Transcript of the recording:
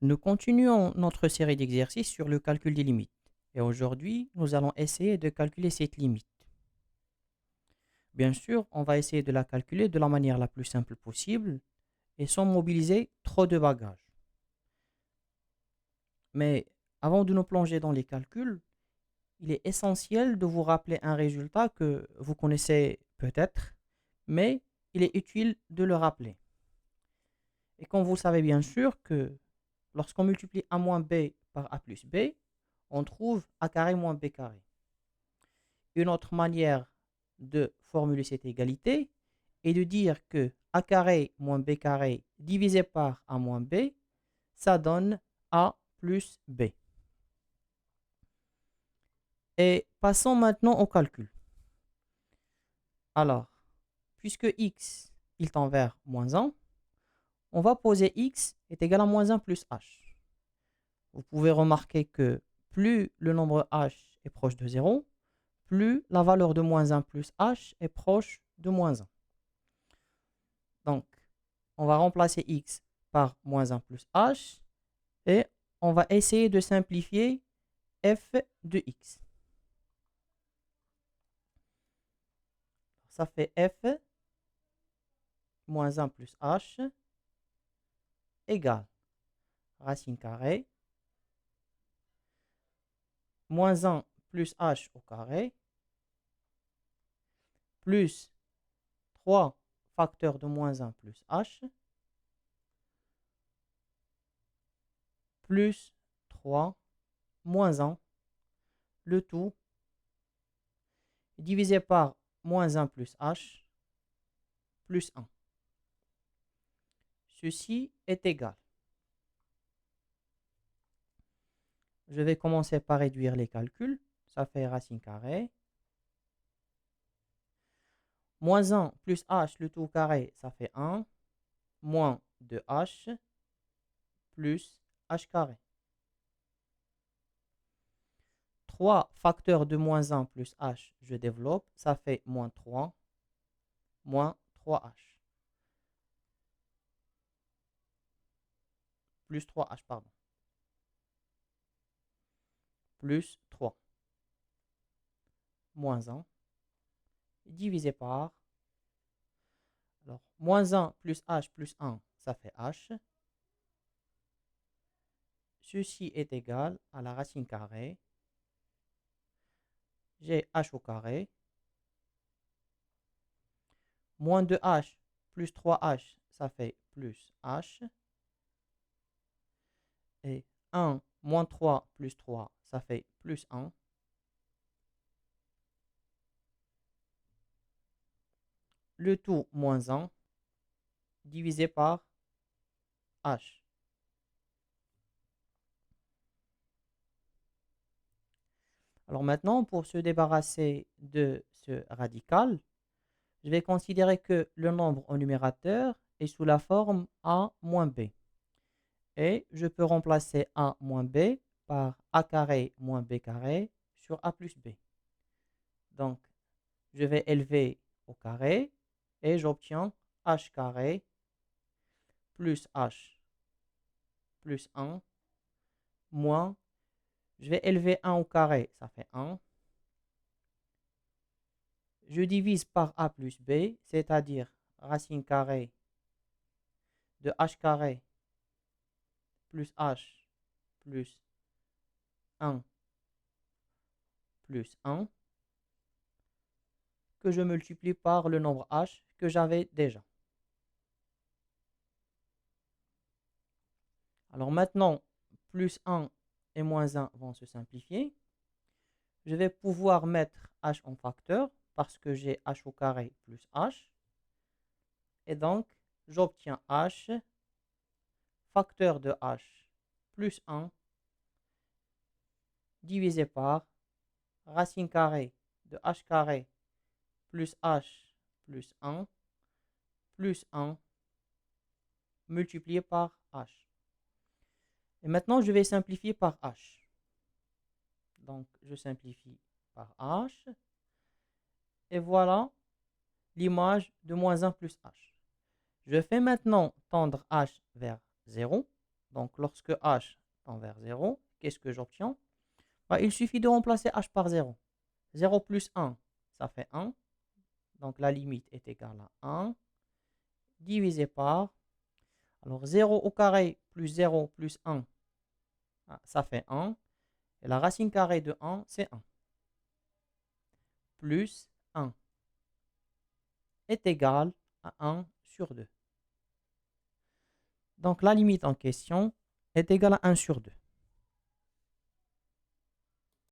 Nous continuons notre série d'exercices sur le calcul des limites. Et aujourd'hui, nous allons essayer de calculer cette limite. Bien sûr, on va essayer de la calculer de la manière la plus simple possible et sans mobiliser trop de bagages. Mais avant de nous plonger dans les calculs, il est essentiel de vous rappeler un résultat que vous connaissez peut-être, mais il est utile de le rappeler. Et comme vous savez bien sûr que lorsqu'on multiplie a moins b par a plus b, on trouve a carré moins b carré. Une autre manière de formuler cette égalité est de dire que a carré moins b carré divisé par a moins b, ça donne a plus b. Et passons maintenant au calcul. Alors, puisque x il tend vers moins 1, on va poser x est égal à moins 1 plus h. Vous pouvez remarquer que plus le nombre h est proche de 0, plus la valeur de moins 1 plus h est proche de moins 1. Donc, on va remplacer x par moins 1 plus h et on va essayer de simplifier f de x. Ça fait f moins 1 plus h égale racine carrée moins 1 plus h au carré plus 3 facteurs de moins 1 plus h plus 3 moins 1, le tout divisé par moins 1 plus h plus 1. Ceci est égal. Je vais commencer par réduire les calculs. Ça fait racine carrée. Moins 1 plus h, le tout carré, ça fait 1. Moins 2h plus h carré. 3 facteurs de moins 1 plus h, je développe. Ça fait moins 3. Moins 3h. Plus 3h, pardon. Plus 3. Moins 1. Divisé par. Alors, moins 1 plus h plus 1, ça fait h. Ceci est égal à la racine carrée. J'ai h au carré. Moins 2h plus 3h, ça fait plus h. Et 1 moins 3 plus 3, ça fait plus 1. Le tout moins 1 divisé par h. Alors maintenant, pour se débarrasser de ce radical, je vais considérer que le nombre au numérateur est sous la forme a moins b. Et je peux remplacer a moins b par a carré moins b carré sur a plus b. Donc, je vais élever au carré et j'obtiens h carré plus h plus 1 moins, je vais élever 1 au carré, ça fait 1. Je divise par a plus b, c'est-à-dire racine carrée de h carré plus h plus 1 plus 1 que je multiplie par le nombre h que j'avais déjà. Alors maintenant, plus 1 et moins 1 vont se simplifier. Je vais pouvoir mettre h en facteur parce que j'ai h au carré plus h. Et donc, j'obtiens h facteur de h plus 1 divisé par racine carrée de h carré plus h plus 1 plus 1 multiplié par h. Et maintenant, je vais simplifier par h. Donc, je simplifie par h. Et voilà l'image de moins 1 plus h. Je fais maintenant tendre h vers 0. Donc, lorsque h tend vers 0, qu'est-ce que j'obtiens? Bah, il suffit de remplacer h par 0. 0 plus 1, ça fait 1. Donc, la limite est égale à 1 divisé par, alors 0 au carré plus 0 plus 1, ça fait 1. Et la racine carrée de 1, c'est 1. Plus 1 est égal à 1 sur 2. Donc, la limite en question est égale à 1 sur 2.